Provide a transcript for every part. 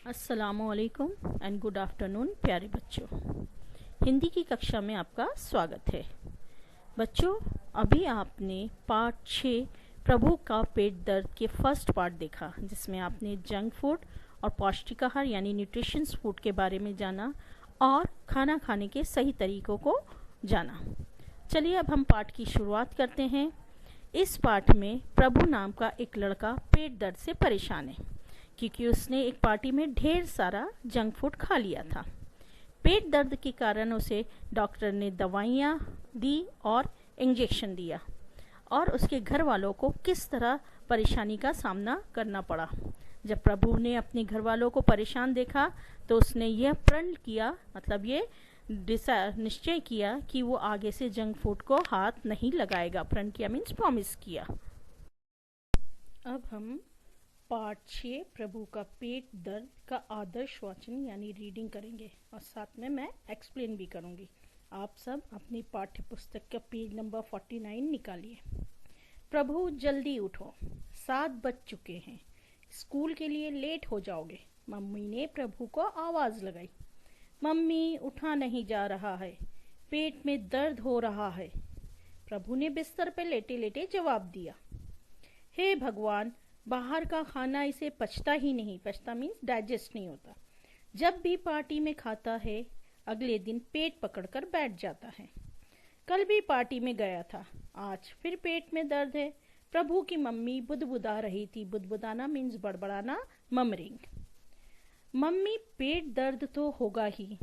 अस्सलामुअलैकुम and good afternoon प्यारे बच्चों। हिंदी की कक्षा में आपका स्वागत है। बच्चों, अभी आपने पार्ट 6 प्रभु का पेट दर्द के फर्स्ट पार्ट देखा, जिसमें आपने जंक फूड और पौष्टिक आहार यानी न्यूट्रिशंस फूड के बारे में जाना और खाना खाने के सही तरीकों को जाना। चलिए अब हम पाठ की शुरुआत करते हैं। इस पाठ में प्रभु नाम का एक लड़का पेट दर्द से परेशान है, क्योंकि उसने एक पार्टी में ढेर सारा जंक फूड खा लिया था। पेट दर्द के कारण उसे डॉक्टर ने दवाइयाँ दी और इंजेक्शन दिया, और उसके घर वालों को किस तरह परेशानी का सामना करना पड़ा। जब प्रभु ने अपने घर वालों को परेशान देखा तो उसने यह प्रण किया, मतलब ये निश्चय किया कि वो आगे से जंक फूड को हाथ नहीं लगाएगा। प्रण किया मीन्स प्रॉमिस किया। अब हम पार्ट 6 प्रभु का पेट दर्द का आदर्श वाचन यानी रीडिंग करेंगे, और साथ में मैं एक्सप्लेन भी करूंगी। आप सब अपनी पाठ्य पुस्तक का पेज नंबर 49 निकालिए। प्रभु जल्दी उठो, 7 बज चुके हैं, स्कूल के लिए लेट हो जाओगे। मम्मी ने प्रभु को आवाज लगाई। मम्मी, उठा नहीं जा रहा है, पेट में दर्द हो रहा है। प्रभु ने बिस्तर पर लेटे लेटे जवाब दिया, हे भगवान, बाहर का खाना इसे पचता ही नहीं। पचता मीन्स डाइजेस्ट नहीं होता। जब भी पार्टी में खाता है, अगले दिन पेट पकड़कर बैठ जाता है। कल भी पार्टी में गया था, आज फिर पेट में दर्द है। प्रभु की मम्मी बुदबुदा रही थी। बुदबुदाना मीन्स बड़बड़ाना, ममरिंग। मम्मी, पेट दर्द तो होगा ही।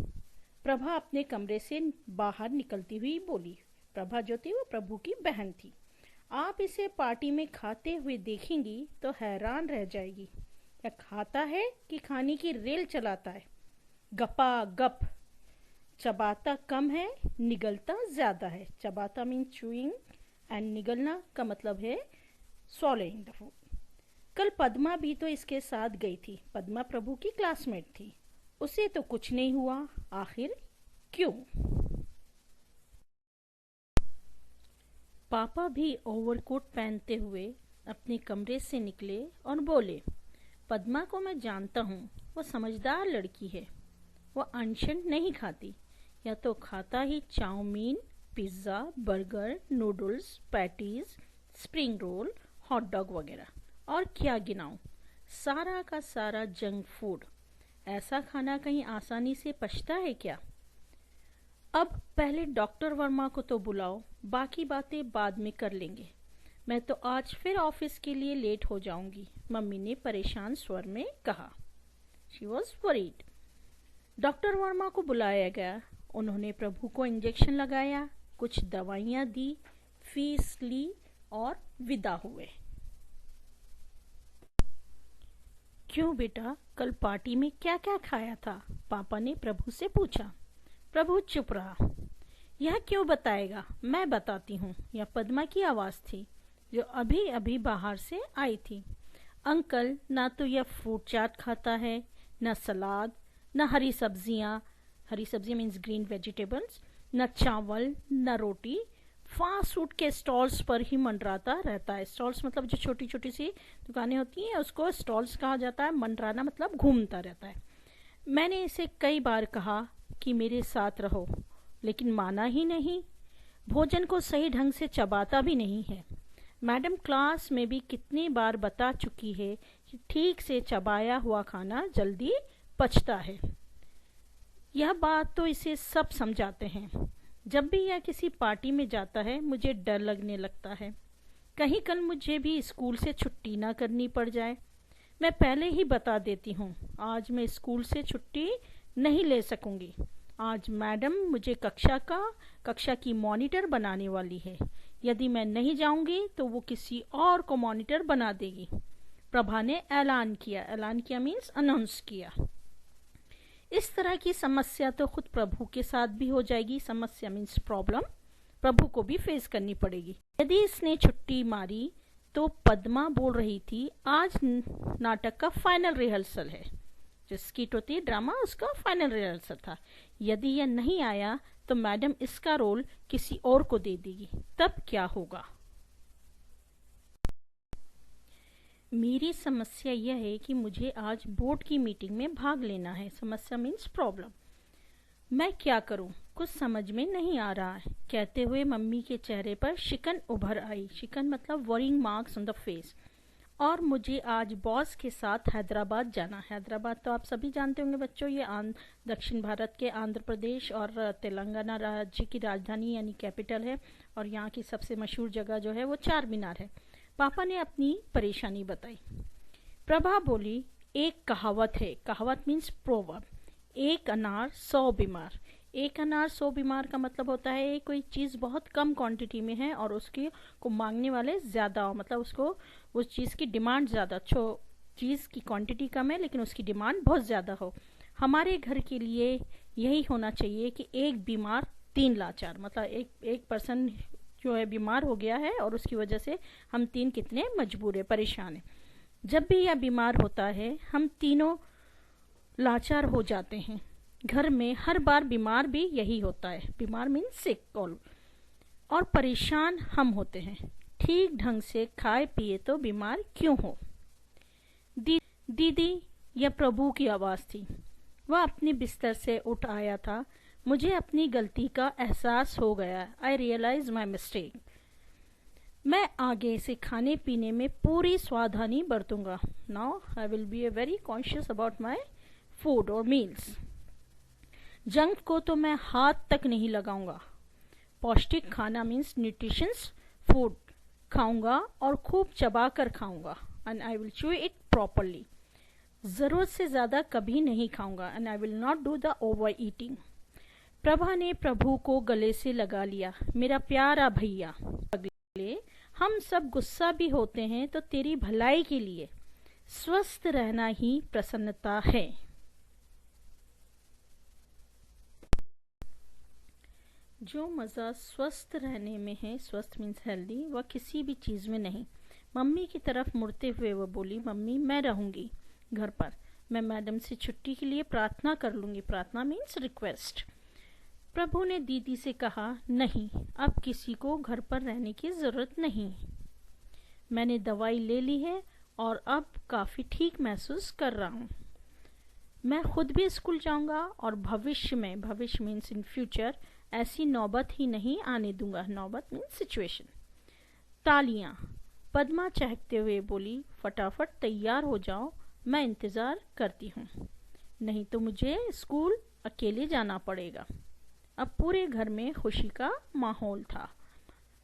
प्रभा अपने कमरे से बाहर निकलती हुई बोली। प्रभा जो थी वो प्रभु की बहन थी। आप इसे पार्टी में खाते हुए देखेंगी तो हैरान रह जाएगी। या खाता है कि खाने की रेल चलाता है। गपा गप, चबाता कम है, निगलता ज्यादा है। चबाता मीन चूइंग एंड निगलना का मतलब है swallowing द फूड। कल पद्मा भी तो इसके साथ गई थी। पद्मा प्रभु की क्लासमेट थी। उसे तो कुछ नहीं हुआ, आखिर क्यों? पापा भी ओवरकोट पहनते हुए अपने कमरे से निकले और बोले, पद्मा को मैं जानता हूँ, वो समझदार लड़की है। वो अनशन नहीं खाती, या तो खाता ही chow mein, pizza, burger, noodles, patties, spring roll, hot dog वगैरह। और क्या गिनाऊं, सारा का सारा जंक फूड। ऐसा खाना कहीं आसानी से पचता है क्या? अब पहले डॉक्टर वर्मा को तो बुलाओ, बाकी बातें बाद में कर लेंगे। मैं तो आज फिर ऑफिस के लिए लेट हो जाऊंगी, मम्मी ने परेशान स्वर में कहा। She was worried. Doctor Verma को बुलाया गया। उन्होंने प्रभु को इंजेक्शन लगाया, कुछ दवाइयाँ दी, फीस ली और विदा हुए। क्यों बेटा, कल पार्टी में क्या क्या खाया था? पापा ने प्रभु से पूछा। प्रभु चुप रहा। यह क्यों बताएगा, मैं बताती हूँ। यह पद्मा की आवाज थी, जो अभी अभी बाहर से आई थी। अंकल, ना तो यह फ्रूट चाट खाता है, न सलाद, न हरी सब्जियाँ, हरी सब्जियाँ मीन्स ग्रीन वेजिटेबल्स, न चावल, न रोटी। फास्ट फूड के स्टॉल्स पर ही मंडराता रहता है। स्टॉल्स मतलब जो छोटी छोटी सी दुकानें होती हैं, उसको स्टॉल्स कहा जाता है। मंडराना मतलब घूमता रहता है। मैंने इसे कई बार कहा कि मेरे साथ रहो, लेकिन माना ही नहीं। भोजन को सही ढंग से चबाता भी नहीं है। मैडम क्लास में भी कितनी बार बता चुकी है कि ठीक से चबाया हुआ खाना जल्दी पचता है। यह बात तो इसे सब समझाते हैं। जब भी यह किसी पार्टी में जाता है, मुझे डर लगने लगता है। कहीं कल मुझे भी स्कूल से छुट्टी ना करनी पड़ जाए। मैं पहले ही बता देती हूँ, आज मैं स्कूल से छुट्टी नहीं ले सकूंगी। आज मैडम मुझे कक्षा की मॉनिटर बनाने वाली है। यदि मैं नहीं जाऊंगी तो वो किसी और को मॉनिटर बना देगी। प्रभा ने ऐलान किया। ऐलान किया मीन्स अनाउंस किया। इस तरह की समस्या तो खुद प्रभु के साथ भी हो जाएगी। समस्या मीन्स प्रॉब्लम, प्रभु को भी फेस करनी पड़ेगी। यदि इसने छुट्टी मारी तो पद्मा बोल रही थी, आज नाटक का फाइनल रिहर्सल है। जो स्किट होती है ड्रामा, उसका फाइनल रिहर्सल था। यदि यह नहीं आया तो मैडम इसका रोल किसी और को दे देगी। तब क्या होगा? मेरी समस्या यह है कि मुझे आज बोर्ड की मीटिंग में भाग लेना है। समस्या मीन्स प्रॉब्लम। मैं क्या करूं? कुछ समझ में नहीं आ रहा है। कहते हुए मम्मी के चेहरे पर शिकन उभर आई। शिकन मतलब worrying marks on the face. और मुझे आज बॉस के साथ हैदराबाद जाना। हैदराबाद तो आप सभी जानते होंगे बच्चों, ये दक्षिण भारत के आंध्र प्रदेश और तेलंगाना राज्य की राजधानी यानी कैपिटल है। और यहाँ की सबसे मशहूर जगह जो है वो चार मीनार है। पापा ने अपनी परेशानी बताई। प्रभा बोली, एक कहावत है, कहावत मीन्स प्रोवर्ब, एक अनार 100 बीमार। एक अनार 100 बीमार का मतलब होता है कोई चीज़ बहुत कम क्वांटिटी में है और उसकी को मांगने वाले ज़्यादा हो, मतलब उसको उस चीज़ की डिमांड ज़्यादा, चीज़ की क्वांटिटी कम है लेकिन उसकी डिमांड बहुत ज़्यादा हो। हमारे घर के लिए यही होना चाहिए कि एक बीमार 3 लाचार, मतलब एक पर्सन जो है बीमार हो गया है और उसकी वजह से हम 3 कितने मजबूर है, परेशान है। जब भी यह बीमार होता है हम तीनों लाचार हो जाते हैं। घर में हर बार बीमार भी यही होता है, बीमार मीन्स सिक और परेशान हम होते हैं। ठीक ढंग से खाए पिए तो बीमार क्यों हो? दीदी, यह प्रभु की आवाज़ थी। वह अपने बिस्तर से उठ आया था। मुझे अपनी गलती का एहसास हो गया। I realise my mistake. मैं आगे से खाने पीने में पूरी सावधानी बरतूंगा। Now I will be a very conscious about my food और मील्स। जंक को तो मैं हाथ तक नहीं लगाऊंगा। पौष्टिक खाना मीन्स न्यूट्रिशंस फूड खाऊंगा और खूब चबा कर खाऊंगा। And I will chew it properly. जरूरत से ज्यादा कभी नहीं खाऊंगा। And I will not do the over eating. Prabha ने प्रभु को गले से लगा लिया। मेरा प्यारा भैया, हम सब गुस्सा भी होते हैं तो तेरी भलाई के लिए। स्वस्थ रहना ही प्रसन्नता है। जो मज़ा स्वस्थ रहने में है, स्वस्थ मीन्स हेल्दी, वह किसी भी चीज़ में नहीं। मम्मी की तरफ मुड़ते हुए वह बोली, मम्मी मैं रहूंगी घर पर। मैं मैडम से छुट्टी के लिए प्रार्थना कर लूंगी। प्रार्थना मीन्स रिक्वेस्ट। प्रभु ने दीदी से कहा, नहीं, अब किसी को घर पर रहने की जरूरत नहीं। मैंने दवाई ले ली है और अब काफ़ी ठीक महसूस कर रहा हूँ। मैं खुद भी स्कूल जाऊंगा और भविष्य में, भविष्य मीन्स इन फ्यूचर, ऐसी नौबत ही नहीं आने दूंगा। नौबत मीन्स सिचुएशन। तालियां। पद्मा चहकते हुए बोली, फटाफट तैयार हो जाओ, मैं इंतज़ार करती हूँ, नहीं तो मुझे स्कूल अकेले जाना पड़ेगा। अब पूरे घर में खुशी का माहौल था।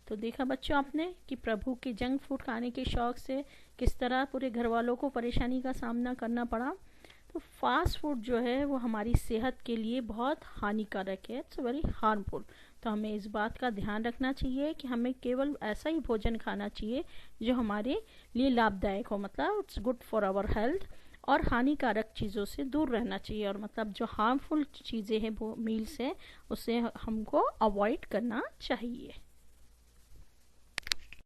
तो देखा बच्चों आपने कि प्रभु के जंक फूड खाने के शौक से किस तरह पूरे घर वालों को परेशानी का सामना करना पड़ा। तो फास्ट फूड जो है वो हमारी सेहत के लिए बहुत हानिकारक है। It's very harmful. तो हमें इस बात का ध्यान रखना चाहिए कि हमें केवल ऐसा ही भोजन खाना चाहिए जो हमारे लिए लाभदायक हो, मतलब it's good for our health, और हानिकारक चीज़ों से दूर रहना चाहिए। और मतलब जो हार्मफुल चीज़ें हैं वो मील्स है, उसे हमको अवॉइड करना चाहिए।